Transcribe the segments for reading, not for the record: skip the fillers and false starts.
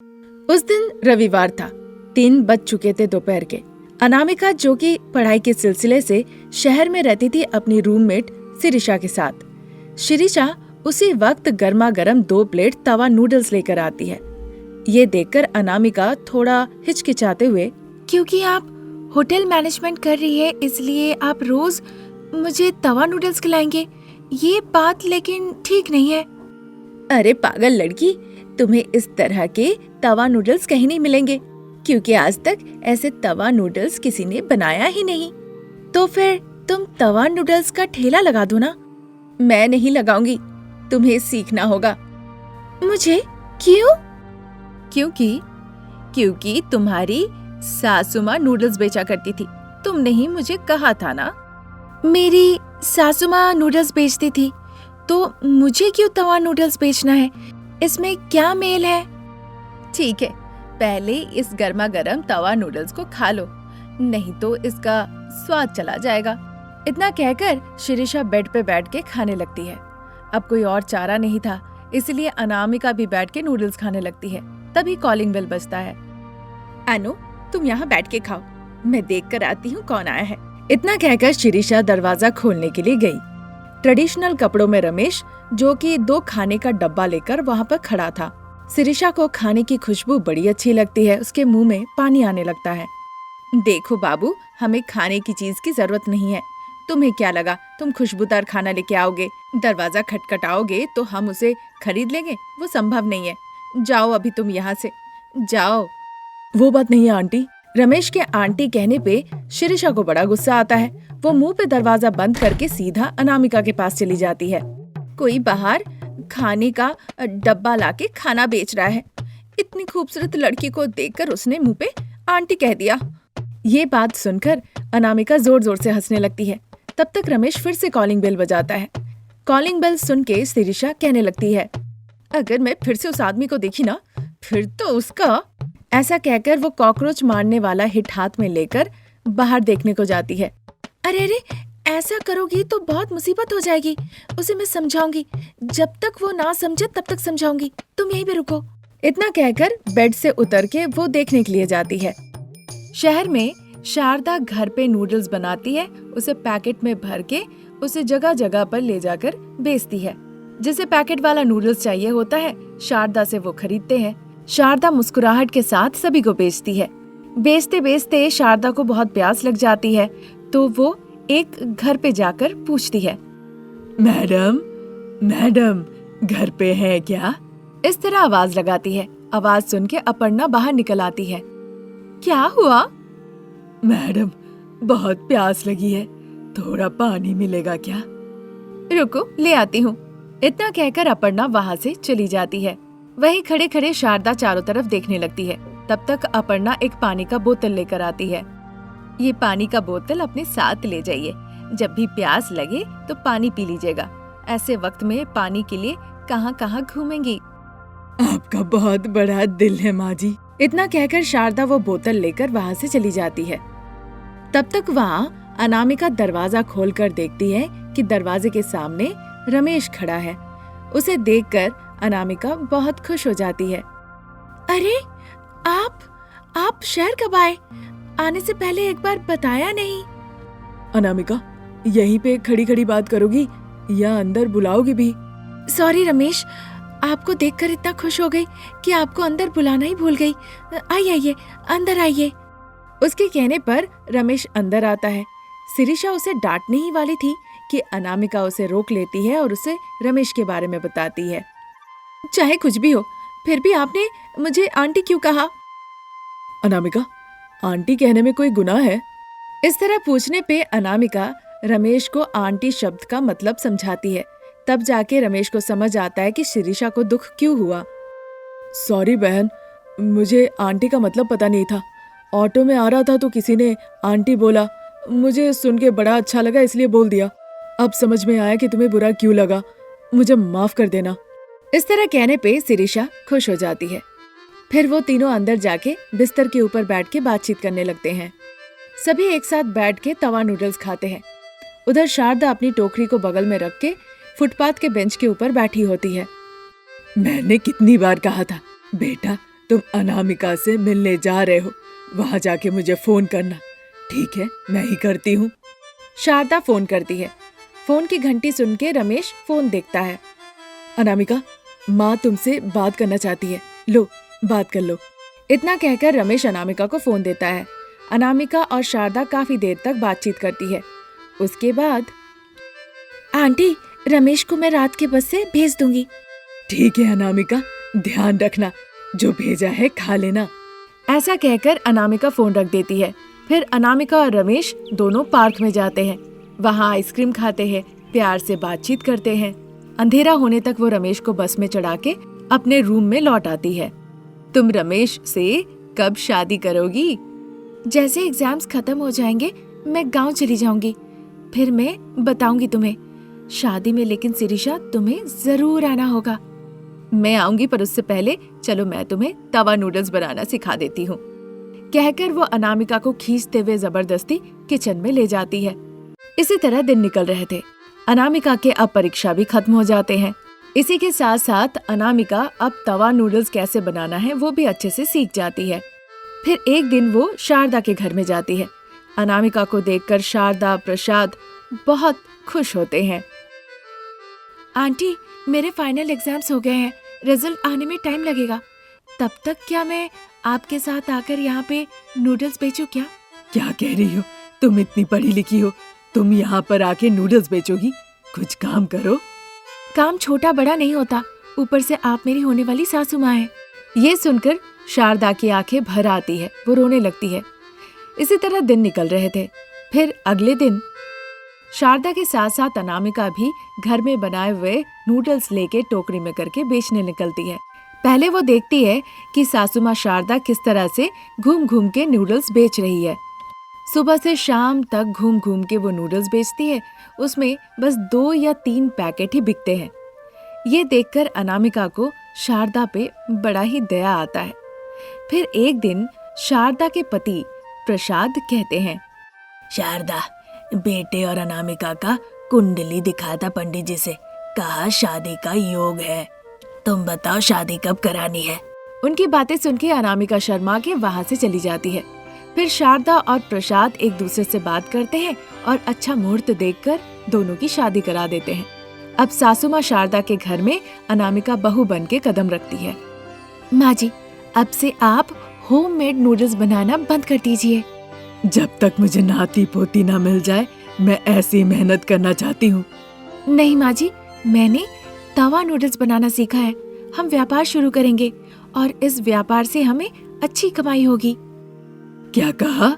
उस दिन रविवार था। 3 बज चुके थे दोपहर के। अनामिका, जो कि पढ़ाई के सिलसिले से शहर में रहती थी अपनी रूममेट शिरीषा के साथ। शिरीषा उसी वक्त गर्मा गर्म 2 प्लेट तवा नूडल्स लेकर आती है। ये देखकर अनामिका थोड़ा हिचकिचाते हुए, क्योंकि आप होटल मैनेजमेंट कर रही है इसलिए आप रोज मुझे तवा नूडल्स खिलाएंगे, ये बात लेकिन ठीक नहीं है। अरे पागल लड़की, तुम्हें इस तरह के तवा नूडल्स कहीं नहीं मिलेंगे, क्योंकि आज तक ऐसे तवा नूडल्स किसी ने बनाया ही नहीं। तो फिर तुम तवा नूडल्स का ठेला लगा दो ना। मैं नहीं लगाऊंगी, तुम्हें सीखना होगा। मुझे? क्यों? क्योंकि तुम्हारी सासू माँ नूडल्स बेचा करती थी। तुमने ही मुझे कहा था ना। मेरी सासू माँ नूडल्स बेचती थी, तो मुझे क्यों तवा नूडल्स बेचना है? इसमें क्या मेल है? ठीक है, पहले इस गर्मा गर्म तवा नूडल्स को खा लो, नहीं तो इसका स्वाद चला जाएगा। इतना कहकर शिरीषा बेड पे बैठ के खाने लगती है। अब कोई और चारा नहीं था, इसलिए अनामिका भी बैठ के नूडल्स खाने लगती है। तभी कॉलिंग बेल बजता है। अनु, तुम यहाँ बैठ के खाओ, मैं देख कर आती हूँ कौन आया है। इतना कहकर शिरीषा दरवाजा खोलने के लिए गई। ट्रेडिशनल कपड़ों में रमेश, जो कि 2 खाने का डब्बा लेकर वहाँ पर खड़ा था। शिरीषा को खाने की खुशबू बड़ी अच्छी लगती है। उसके मुंह में पानी आने लगता है। देखो बाबू, हमें खाने की चीज की जरूरत नहीं है। तुम्हें क्या लगा तुम खुशबूदार खाना लेके आओगे, दरवाजा खटखटाओगे तो हम उसे खरीद लेंगे? वो संभव नहीं है। जाओ अभी तुम यहाँ से, जाओ। वो बात नहीं है आंटी। रमेश के आंटी कहने पे शिरीषा को बड़ा गुस्सा आता है। वो मुंह पे दरवाजा बंद करके सीधा अनामिका के पास चली जाती है। कोई बाहर खाने का डब्बा लाके खाना बेच रहा है। इतनी खूबसूरत लड़की को देखकर उसने मुंह पे आंटी कह दिया। ये बात सुनकर अनामिका जोर जोर से हंसने लगती है। तब तक रमेश फिर से कॉलिंग बेल बजाता है। कॉलिंग बेल सुन के शिरीषा कहने लगती है, अगर मैं फिर से उस आदमी को देखी ना, फिर तो उसका। ऐसा कहकर वो कॉकरोच मारने वाला हिट हाथ में लेकर बाहर देखने को जाती है। अरे अरे, ऐसा करोगी तो बहुत मुसीबत हो जाएगी। उसे मैं समझाऊंगी, जब तक वो ना समझे तब तक समझाऊंगी। तुम यहीं पे रुको। इतना कहकर बेड से उतर के वो देखने के लिए जाती है। शहर में शारदा घर पे नूडल्स बनाती है। उसे पैकेट में भर के उसे जगह जगह पर ले जाकर बेचती है। जिसे पैकेट वाला नूडल्स चाहिए होता है, शारदा से वो खरीदते हैं। शारदा मुस्कुराहट के साथ सभी को बेचती है। बेचते बेचते शारदा को बहुत प्यास लग जाती है, तो वो एक घर पे जाकर पूछती है, मैडम घर पे है क्या? इस तरह आवाज लगाती है। आवाज सुन के अपर्णा बाहर निकल आती है। क्या हुआ? मैडम, बहुत प्यास लगी है, थोड़ा पानी मिलेगा क्या? रुको, ले आती हूँ। इतना कहकर अपर्णा वहाँ से चली जाती है। वहीं खड़े खड़े शारदा चारों तरफ देखने लगती है। तब तक अपर्णा एक पानी का बोतल लेकर आती है। ये पानी का बोतल अपने साथ ले जाइए, जब भी प्यास लगे तो पानी पी लीजिएगा। ऐसे वक्त में पानी के लिए कहाँ कहाँ घूमेंगी। आपका बहुत बड़ा दिल है माँ जी। इतना कहकर शारदा वो बोतल लेकर वहाँ से चली जाती है। तब तक वहाँ अनामिका दरवाजा खोलकर देखती है कि दरवाजे के सामने रमेश खड़ा है। उसे देखकर अनामिका बहुत खुश हो जाती है। अरे आप शहर कब आए? आने से पहले एक बार बताया नहीं। अनामिका, यहीं पे खड़ी खड़ी बात करोगी या अंदर बुलाओगी भी? सॉरी रमेश, आपको देखकर इतना खुश हो गई कि आपको अंदर बुलाना ही भूल गई। आइए अंदर आइए। उसके कहने पर रमेश अंदर आता है। शिरीषा उसे डांटने ही वाली थी कि अनामिका उसे रोक लेती है और उसे रमेश के बारे में बताती है। चाहे कुछ भी हो, फिर भी आपने मुझे आंटी क्यों कहा? अनामिका, आंटी कहने में कोई गुनाह है? इस तरह पूछने पे अनामिका रमेश को आंटी शब्द का मतलब समझाती है। तब जाके रमेश को समझ आता है कि शिरीषा को दुख क्यों हुआ। सॉरी बहन, मुझे आंटी का मतलब पता नहीं था। ऑटो में आ रहा था तो किसी ने आंटी बोला, मुझे सुन के बड़ा अच्छा लगा इसलिए बोल दिया। अब समझ में आया कि तुम्हें बुरा क्यों लगा, मुझे माफ कर देना। इस तरह कहने पे शिरीषा खुश हो जाती है। फिर वो तीनों अंदर जाके बिस्तर के ऊपर बैठ के बातचीत करने लगते हैं। सभी एक साथ बैठ के तवा नूडल्स खाते हैं। उधर शारदा अपनी टोकरी को बगल में रख के फुटपाथ के बेंच के ऊपर बैठी होती है। मैंने कितनी बार कहा था, बेटा तुम अनामिका से मिलने जा रहे हो, वहां जाके मुझे फोन करना। ठीक है, मैं ही करती हूँ। शारदा फोन करती है। फोन की घंटी सुन के रमेश फोन देखता है। अनामिका, माँ तुमसे बात करना चाहती है, लो बात कर लो। इतना कहकर रमेश अनामिका को फोन देता है। अनामिका और शारदा काफी देर तक बातचीत करती है। उसके बाद, आंटी, रमेश को मैं रात के बस से भेज दूंगी। ठीक है अनामिका, ध्यान रखना, जो भेजा है खा लेना। ऐसा कहकर अनामिका फोन रख देती है। फिर अनामिका और रमेश दोनों पार्क में जाते हैं। वहाँ आइसक्रीम खाते हैं, प्यार से बातचीत करते हैं। अंधेरा होने तक वो रमेश को बस में चढ़ा के अपने रूम में लौट आती है। तुम रमेश से कब शादी करोगी? जैसे एग्जाम्स खत्म हो जाएंगे मैं गांव चली जाऊंगी, फिर मैं बताऊंगी तुम्हें शादी में। लेकिन शिरीषा, तुम्हें जरूर आना होगा। मैं आऊंगी, पर उससे पहले चलो मैं तुम्हें तवा नूडल्स बनाना सिखा देती हूँ। कहकर वो अनामिका को खींचते हुए जबरदस्ती किचन में ले जाती है। इसी तरह दिन निकल रहे थे। अनामिका के अब परीक्षा भी खत्म हो जाते हैं। इसी के साथ साथ अनामिका अब तवा नूडल्स कैसे बनाना है वो भी अच्छे से सीख जाती है। फिर एक दिन वो शारदा के घर में जाती है। अनामिका को देखकर शारदा, प्रसाद बहुत खुश होते हैं। आंटी, मेरे फाइनल एग्जाम्स हो गए हैं, रिजल्ट आने में टाइम लगेगा। तब तक क्या मैं आपके साथ आकर यहाँ पे नूडल्स बेचूं क्या? क्या कह रही हो? तुम इतनी पढ़ी लिखी हो, तुम यहाँ पर आके नूडल्स बेचोगी? कुछ काम करो। काम छोटा बड़ा नहीं होता, ऊपर से आप मेरी होने वाली सासू माँ हैं। ये सुनकर शारदा की आंखें भर आती है, वो रोने लगती है। इसी तरह दिन निकल रहे थे। फिर अगले दिन शारदा के साथ साथ अनामिका भी घर में बनाए हुए नूडल्स लेके टोकरी में करके बेचने निकलती है। पहले वो देखती है कि सासू माँ शारदा किस तरह से घूम घूम के नूडल्स बेच रही है। सुबह से शाम तक घूम घूम के वो नूडल्स बेचती है। उसमें बस 2 या 3 पैकेट ही बिकते हैं। ये देखकर अनामिका को शारदा पे बड़ा ही दया आता है। फिर एक दिन शारदा के पति प्रसाद कहते हैं, शारदा, बेटे और अनामिका का कुंडली दिखा था पंडित जी से, कहा शादी का योग है। तुम बताओ शादी कब करानी है? उनकी बातें सुन के अनामिका शर्मा के वहाँ से चली जाती है। फिर शारदा और प्रसाद एक दूसरे से बात करते हैं और अच्छा मुहूर्त देखकर दोनों की शादी करा देते हैं। अब सासू माँ शारदा के घर में अनामिका बहू बन के कदम रखती है। माँ जी, अब से आप होममेड नूडल्स बनाना बंद कर दीजिए। जब तक मुझे नाती पोती ना मिल जाए मैं ऐसी मेहनत करना चाहती हूँ। नहीं माँ जी, मैंने तवा नूडल्स बनाना सीखा है। हम व्यापार शुरू करेंगे और इस व्यापार से हमें अच्छी कमाई होगी। क्या कहा?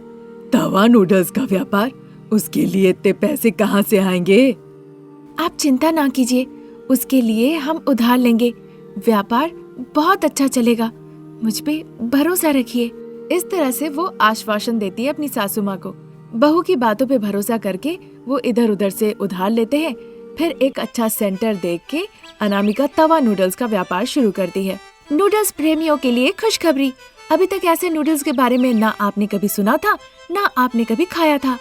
तवा नूडल्स का व्यापार? उसके लिए इतने पैसे कहाँ से आएंगे? आप चिंता ना कीजिए, उसके लिए हम उधार लेंगे। व्यापार बहुत अच्छा चलेगा, मुझ पे भरोसा रखिए। इस तरह से वो आश्वासन देती है अपनी सासू माँ को। बहू की बातों पे भरोसा करके वो इधर उधर से उधार लेते हैं। फिर एक अच्छा सेंटर देख के अनामिका तवा नूडल्स का व्यापार शुरू करती है। नूडल्स प्रेमियों के लिए खुशखबरी, अभी तक ऐसे नूडल्स के बारे में ना आपने कभी सुना था, ना आपने कभी खाया था।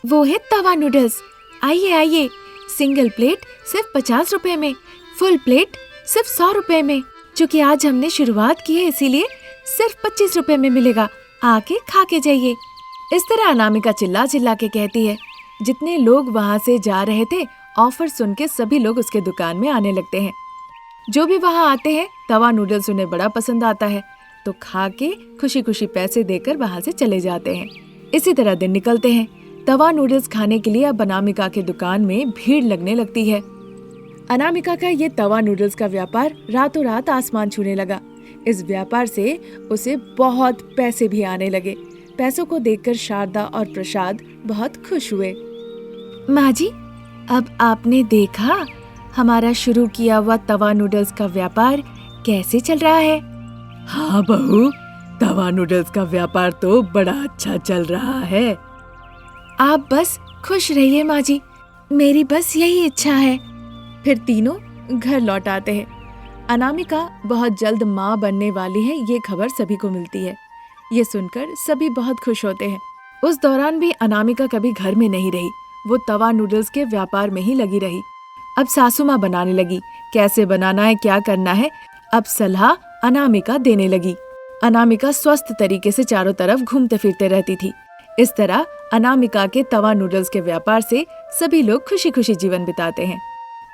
वो है तवा नूडल्स। आइए आइए, सिंगल प्लेट सिर्फ 50 रुपए में, फुल प्लेट सिर्फ 100 रुपए में। चूँकि आज हमने शुरुआत की है इसीलिए सिर्फ 25 रुपए में मिलेगा, आके खा के जाइए। इस तरह अनामिका चिल्ला चिल्ला के कहती है। जितने लोग वहाँ से जा रहे थे, ऑफर सुन के सभी लोग उसके दुकान में आने लगते हैं। जो भी वहाँ आते हैं तवा नूडल्स उन्हें बड़ा पसंद आता है, तो खा के खुशी खुशी पैसे देकर वहाँ से चले जाते हैं। इसी तरह दिन निकलते हैं। तवा नूडल्स खाने के लिए अब अनामिका के दुकान में भीड़ लगने लगती है। अनामिका का ये तवा नूडल्स का व्यापार रातों रात आसमान छूने लगा। इस व्यापार से उसे बहुत पैसे भी आने लगे। पैसों को देखकर शारदा और प्रसाद बहुत खुश हुए। माँ जी, अब आपने देखा हमारा शुरू किया हुआ तवा नूडल्स का व्यापार कैसे चल रहा है। हाँ बहू, तवा नूडल्स का व्यापार तो बड़ा अच्छा चल रहा है। आप बस खुश रहिए माँ जी, मेरी बस यही इच्छा है। फिर तीनों घर लौट आते हैं। अनामिका बहुत जल्द माँ बनने वाली है, ये खबर सभी को मिलती है। ये सुनकर सभी बहुत खुश होते हैं। उस दौरान भी अनामिका कभी घर में नहीं रही, वो तवा नूडल्स के व्यापार में ही लगी रही। अब सासू माँ बनाने लगी, कैसे बनाना है, क्या करना है, अब सलाह अनामिका देने लगी। अनामिका स्वस्थ तरीके से चारों तरफ घूमते फिरते रहती थी। इस तरह अनामिका के तवा नूडल्स के व्यापार से सभी लोग खुशी खुशी जीवन बिताते हैं।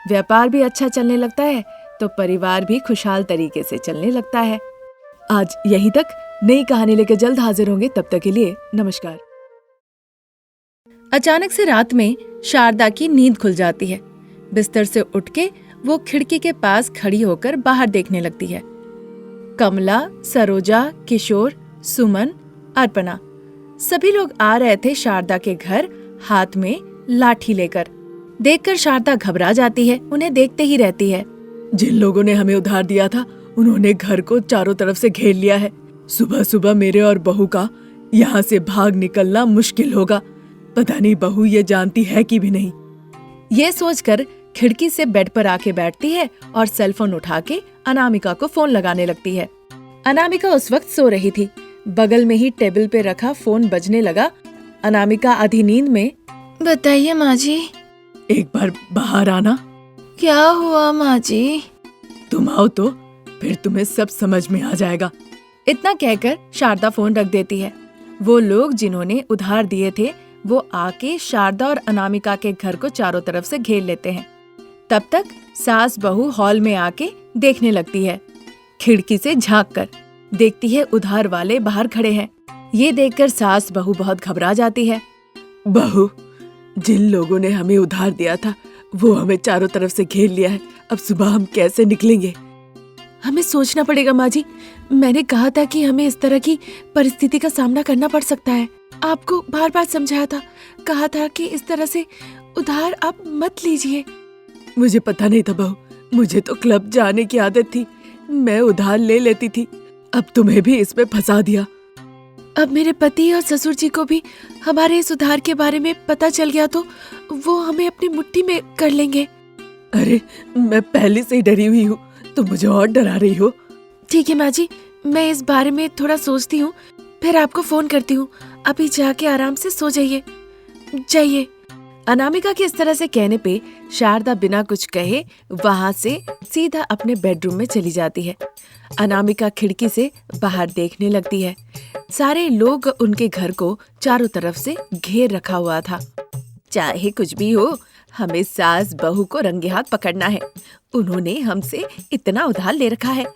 व्यापार भी अच्छा चलने लगता है तो परिवार भी खुशहाल तरीके से चलने लगता है। आज यहीं तक। नई कहानी लेकर जल्द हाजिर होंगे, तब तक के लिए नमस्कार। अचानक से रात में शारदा की नींद खुल जाती है। बिस्तर से उठ के वो खिड़की के पास खड़ी होकर बाहर देखने लगती है। कमला, सरोजा, किशोर, सुमन, अर्पणा सभी लोग आ रहे थे शारदा के घर, हाथ में लाठी लेकर। देखकर शारदा घबरा जाती है, उन्हें देखते ही रहती है। जिन लोगों ने हमें उधार दिया था उन्होंने घर को चारों तरफ से घेर लिया है। सुबह सुबह मेरे और बहू का यहाँ से भाग निकलना मुश्किल होगा। पता नहीं बहू ये जानती है कि भी नहीं। ये सोचकर खिड़की से बेड पर आके बैठती है और सेलफोन उठा के अनामिका को फोन लगाने लगती है। अनामिका उस वक्त सो रही थी। बगल में ही टेबल पे रखा फोन बजने लगा। अनामिका आधी नींद में, बताइए माँ जी। एक बार बाहर आना। क्या हुआ माँ जी? तुम आओ तो फिर तुम्हें सब समझ में आ जाएगा। इतना कहकर शारदा फोन रख देती है। वो लोग जिन्होंने उधार दिए थे वो आके शारदा और अनामिका के घर को चारों तरफ से घेर लेते हैं। तब तक सास बहू हॉल में आके देखने लगती है। खिड़की से झांक कर देखती है उधार वाले बाहर खड़े हैं। ये देखकर सास बहू बहुत घबरा जाती है। बहू, जिन लोगों ने हमें उधार दिया था वो हमें चारों तरफ से घेर लिया है। अब सुबह हम कैसे निकलेंगे? हमें सोचना पड़ेगा माँ जी। मैंने कहा था कि हमें इस तरह की परिस्थिति का सामना करना पड़ सकता है। आपको बार बार समझाया था, कहा था कि इस तरह से उधार आप मत लीजिए। मुझे पता नहीं था बहू, मुझे तो क्लब जाने की आदत थी, मैं उधार ले लेती थी। अब तुम्हें भी इसमें फंसा दिया। अब मेरे पति और ससुर जी को भी हमारे इस उधार के बारे में पता चल गया तो वो हमें अपनी मुट्ठी में कर लेंगे। अरे मैं पहले से ही डरी हुई हूँ, तुम मुझे और डरा रही हो। ठीक है माँ जी, मैं इस बारे में थोड़ा सोचती हूँ, फिर आपको फोन करती हूँ। अभी जाके आराम से सो जाइए। अनामिका के इस तरह से कहने पे शारदा बिना कुछ कहे वहाँ से सीधा अपने बेडरूम में चली जाती है। अनामिका खिड़की से बाहर देखने लगती है। सारे लोग उनके घर को चारों तरफ से घेर रखा हुआ था। चाहे कुछ भी हो, हमें सास बहू को रंगे हाथ पकड़ना है। उन्होंने हमसे इतना उधार ले रखा है।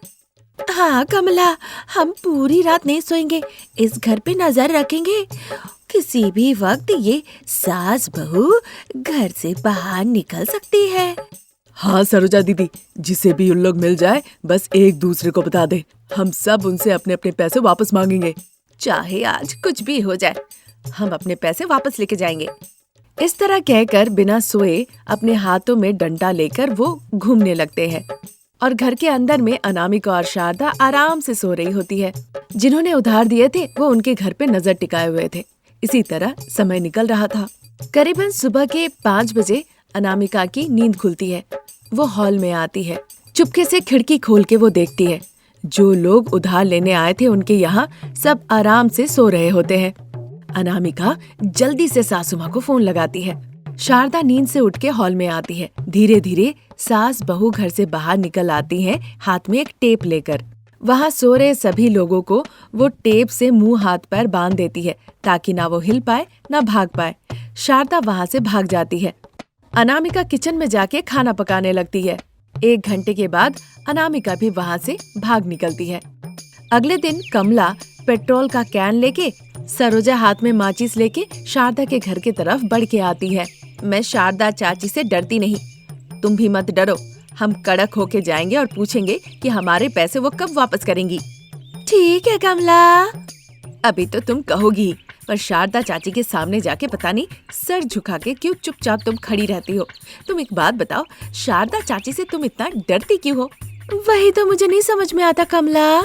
हाँ कमला, हम पूरी रात नहीं सोएंगे, इस घर पे नजर रखेंगे। किसी भी वक्त ये सास बहू घर से बाहर निकल सकती है। हाँ सरोजा दीदी, जिसे भी उन लोग मिल जाए बस एक दूसरे को बता दे। हम सब उनसे अपने अपने पैसे वापस मांगेंगे। चाहे आज कुछ भी हो जाए, हम अपने पैसे वापस लेके जाएंगे। इस तरह कहकर बिना सोए अपने हाथों में डंडा लेकर वो घूमने लगते हैं और घर के अंदर में अनामिका और शारदा आराम से सो रही होती है। जिन्होंने उधार दिए थे वो उनके घर पे नजर टिकाए हुए थे। इसी तरह समय निकल रहा था। करीबन सुबह के 5 बजे अनामिका की नींद खुलती है। वो हॉल में आती है। चुपके से खिड़की खोल के वो देखती है। जो लोग उधार लेने आए थे उनके यहाँ सब आराम से सो रहे होते हैं। अनामिका जल्दी से सासू माँ को फोन लगाती है। शारदा नींद से उठ के हॉल में आती है। धीरे धीरे सास बहू घर से बाहर निकल आती हैं, हाथ में एक टेप लेकर। वहाँ सो रहे सभी लोगों को वो टेप से मुंह हाथ पैर बांध देती है ताकि ना वो हिल पाए ना भाग पाए। शारदा वहाँ से भाग जाती है। अनामिका किचन में जाके खाना पकाने लगती है। 1 घंटे के बाद अनामिका भी वहाँ से भाग निकलती है। अगले दिन कमला पेट्रोल का कैन लेके, सरोजा हाथ में माचिस लेके शारदा के घर की तरफ बढ़ के आती है। मैं शारदा चाची से डरती नहीं, तुम भी मत डरो। हम कड़क होके जाएंगे और पूछेंगे कि हमारे पैसे वो कब वापस करेंगी। ठीक है कमला। अभी तो तुम कहोगी, पर शारदा चाची के सामने जाके पता नहीं सर झुका के क्यों चुपचाप तुम खड़ी रहती हो। तुम एक बात बताओ, शारदा चाची से तुम इतना डरती क्यों हो? वही तो मुझे नहीं समझ में आता कमला।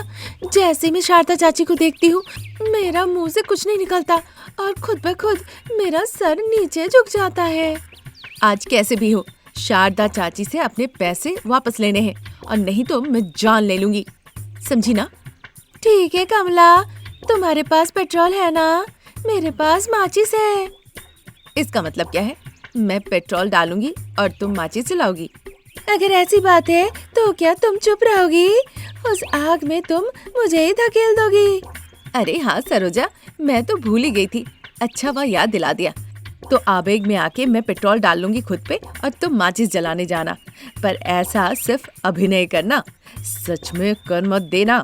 जैसे मैं शारदा चाची को देखती हूँ मेरा मुंह से कुछ नहीं निकलता और खुद ब खुद मेरा सर नीचे झुक जाता है। आज कैसे भी हो शारदा चाची से अपने पैसे वापस लेने हैं और नहीं तो मैं जान ले लूंगी, समझी ना? ठीक है कमला, तुम्हारे पास पेट्रोल है ना? मेरे पास माचिस है। इसका मतलब क्या है? मैं पेट्रोल डालूंगी और तुम माचिस जलाओगी। अगर ऐसी बात है तो क्या तुम चुप रहोगी? उस आग में तुम मुझे ही धकेल दोगी। अरे हाँ सरोजा, मैं तो भूल ही गई थी। अच्छा हुआ याद दिला दिया। तो आवेग में आके मैं पेट्रोल डाल लूंगी खुद पे और तुम माचिस जलाने जाना। पर ऐसा सिर्फ अभिनय करना, सच में कर मत देना।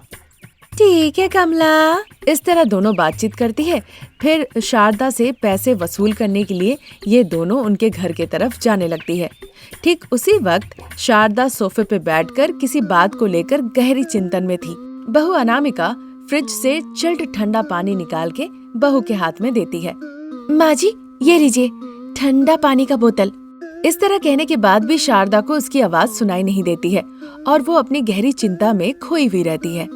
ठीक है कमला। इस तरह दोनों बातचीत करती है। फिर शारदा से पैसे वसूल करने के लिए ये दोनों उनके घर के तरफ जाने लगती है। ठीक उसी वक्त शारदा सोफे पे बैठकर किसी बात को लेकर गहरी चिंतन में थी। बहू अनामिका फ्रिज से चिल्ड ठंडा पानी निकाल के बहू के हाथ में देती है। माँ जी, ये लीजिए ठंडा पानी का बोतल। इस तरह कहने के बाद भी शारदा को उसकी आवाज सुनाई नहीं देती है और वो अपनी गहरी चिंता में खोई हुई रहती है।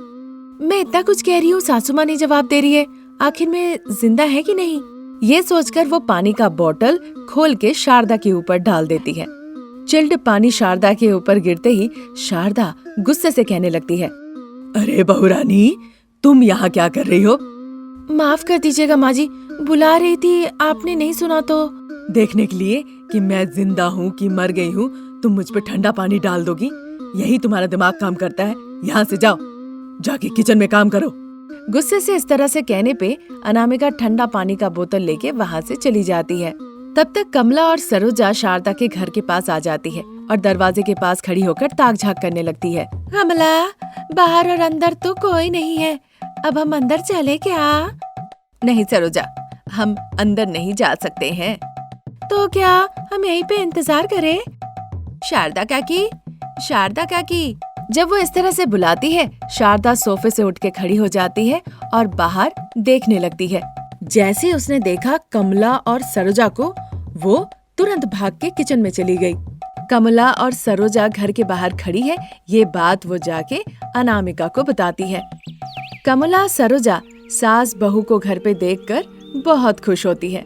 मैं इतना कुछ कह रही हूँ, सासू माँ नहीं जवाब दे रही है। आखिर में जिंदा है कि नहीं? ये सोचकर वो पानी का बोतल खोल के शारदा के ऊपर डाल देती है। चिल्ड पानी शारदा के ऊपर गिरते ही शारदा गुस्से से कहने लगती है, अरे बहू रानी, तुम यहाँ क्या कर रही हो? माफ कर दीजिएगा माँ जी, बुला रही थी, आपने नहीं सुना तो। देखने के लिए कि मैं जिंदा हूँ कि मर गई हूँ तुम मुझ पे ठंडा पानी डाल दोगी? यही तुम्हारा दिमाग काम करता है? यहाँ से जाओ, जाके किचन में काम करो। गुस्से से इस तरह से कहने पे अनामिका ठंडा पानी का बोतल लेके वहाँ से चली जाती है। तब तक कमला और सरोजा शारदा के घर के पास आ जाती है और दरवाजे के पास खड़ी होकर ताक झांक करने लगती है। कमला, बाहर और अंदर तो कोई नहीं है, अब हम अंदर चले क्या? नहीं सरोजा, हम अंदर नहीं जा सकते हैं। तो क्या हम यहीं पे इंतजार करें? शारदा काकी, शारदा काकी। जब वो इस तरह से बुलाती है, शारदा सोफे से उठ के खड़ी हो जाती है और बाहर देखने लगती है। जैसे उसने देखा कमला और सरोजा को, वो तुरंत भाग के किचन में चली गई। कमला और सरोजा घर के बाहर खड़ी है, ये बात वो जाके अनामिका को बताती है। कमला सरोजा सास बहू को घर पे देखकर बहुत खुश होती है।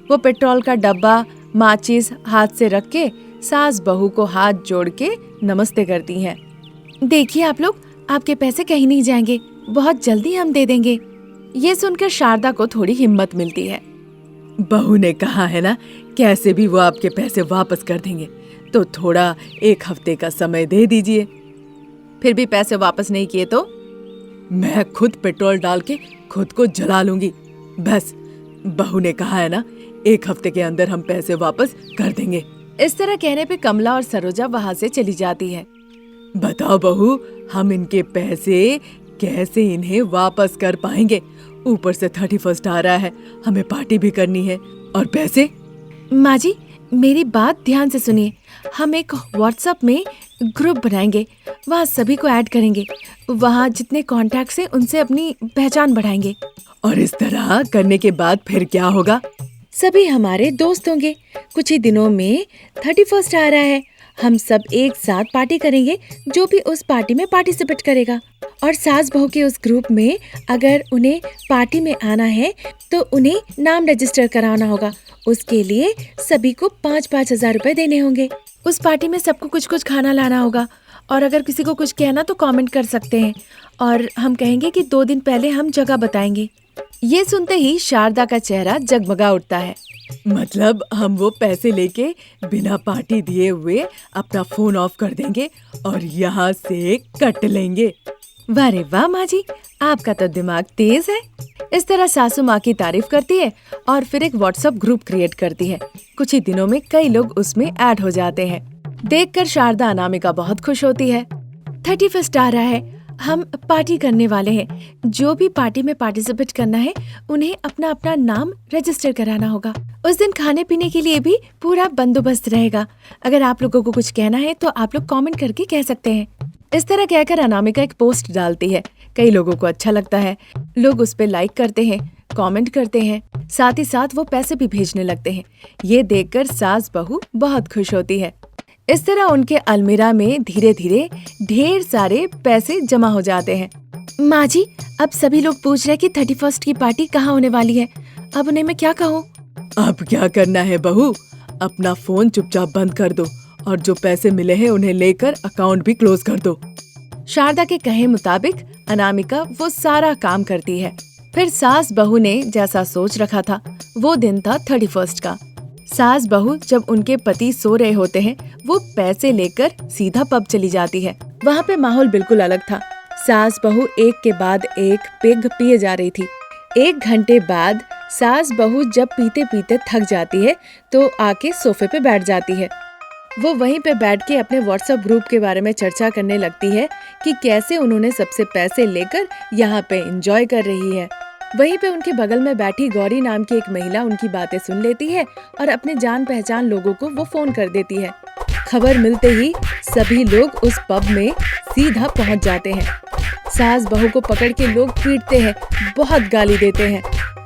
वो पेट्रोल का डब्बा माचिस हाथ से रख के सास बहू को हाथ जोड़ के नमस्ते करती हैं। देखिए आप लोग, आपके पैसे कहीं नहीं जाएंगे, बहुत जल्दी हम दे देंगे। ये सुनकर शारदा को थोड़ी हिम्मत मिलती है। बहू ने कहा है ना, कैसे भी वो आपके पैसे वापस कर देंगे, तो थोड़ा 1 हफ्ते का समय दे दीजिए। फिर भी पैसे वापस नहीं किए तो? मैं खुद पेट्रोल डाल के खुद को जला लूंगी। बस, बहू ने कहा है ना, 1 हफ्ते के अंदर हम पैसे वापस कर देंगे। इस तरह कहने पे कमला और सरोजा वहाँ से चली जाती है। बताओ बहू, हम इनके पैसे कैसे इन्हें वापस कर पाएंगे? ऊपर से 31 आ रहा है, हमें पार्टी भी करनी है, और पैसे? माँ जी, मेरी बात ध्यान से सुनिए। हम एक व्हाट्सएप में ग्रुप बनाएंगे, वहाँ सभी को ऐड करेंगे। वहाँ जितने कॉन्टैक्ट्स हैं उनसे अपनी पहचान बढ़ाएंगे। और इस तरह करने के बाद फिर क्या होगा? सभी हमारे दोस्त होंगे। कुछ ही दिनों में 31 आ रहा है, हम सब एक साथ पार्टी करेंगे। जो भी उस पार्टी में पार्टिसिपेट करेगा, और सास बहू के उस ग्रुप में अगर उन्हें पार्टी में आना है तो उन्हें नाम रजिस्टर कराना होगा। उसके लिए सभी को 5-5 हजार रुपए देने होंगे। उस पार्टी में सबको कुछ कुछ खाना लाना होगा, और अगर किसी को कुछ कहना तो कमेंट कर सकते हैं, और हम कहेंगे कि 2 दिन पहले हम जगह बताएंगे। ये सुनते ही शारदा का चेहरा जगमगा उठता है। मतलब हम वो पैसे लेके बिना पार्टी दिए हुए अपना फोन ऑफ कर देंगे और यहाँ से कट लेंगे। वाह रे वाह माँ जी, आपका तो दिमाग तेज है। इस तरह सासू माँ की तारीफ करती है और फिर एक व्हाट्सएप ग्रुप क्रिएट करती है। कुछ ही दिनों में कई लोग उसमें ऐड हो जाते हैं। देखकर शारदा अनामिका बहुत खुश होती है। 31 आ रहा है, हम पार्टी करने वाले हैं। जो भी पार्टी में पार्टिसिपेट करना है उन्हें अपना अपना नाम रजिस्टर कराना होगा। उस दिन खाने पीने के लिए भी पूरा बंदोबस्त रहेगा। अगर आप लोगों को कुछ कहना है तो आप लोग कमेंट करके कह सकते हैं। इस तरह कहकर अनामिका एक पोस्ट डालती है। कई लोगों को अच्छा लगता है, लोग उस पे लाइक करते हैं, कमेंट करते हैं, साथ ही साथ वो पैसे भी भेजने लगते हैं। ये देखकर सास बहू बहुत खुश होती है। इस तरह उनके अलमीरा में धीरे धीरे ढेर सारे पैसे जमा हो जाते हैं। माँ जी, अब सभी लोग पूछ रहे हैं कि 31 की पार्टी कहाँ होने वाली है। अब उन्हें मैं क्या कहूँ? अब क्या करना है बहू, अपना फोन चुपचाप बंद कर दो और जो पैसे मिले हैं उन्हें लेकर अकाउंट भी क्लोज कर दो। शारदा के कहे मुताबिक अनामिका वो सारा काम करती है। फिर सास बहू ने जैसा सोच रखा था, वो दिन था 31 का। सास बहू जब उनके पति सो रहे होते हैं, वो पैसे लेकर सीधा पब चली जाती है। वहाँ पे माहौल बिल्कुल अलग था। सास बहू एक के बाद एक पेग पिए जा रही थी। 1 घंटे बाद सास बहू जब पीते पीते थक जाती है तो आके सोफे पे बैठ जाती है। वो वहीं पे बैठ के अपने व्हाट्सएप ग्रुप के बारे में चर्चा करने लगती है कि कैसे उन्होंने सबसे पैसे लेकर यहाँ पे एंजॉय कर रही है। वहीं पे उनके बगल में बैठी गौरी नाम की एक महिला उनकी बातें सुन लेती है और अपने जान पहचान लोगों को वो फोन कर देती है। खबर मिलते ही सभी लोग उस पब में सीधा पहुंच जाते हैं। सास बहू को पकड़ के लोग पीटते हैं, बहुत गाली देते हैं।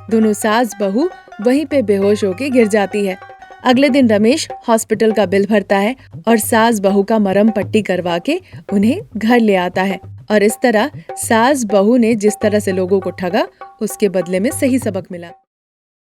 दोनों सास बहू वहीं पे बेहोश होके गिर जाती है। अगले दिन रमेश हॉस्पिटल का बिल भरता है और सास बहू का मरहम पट्टी करवा के उन्हें घर ले आता है। और इस तरह सास बहू ने जिस तरह से लोगों को ठगा, उसके बदले में सही सबक मिला।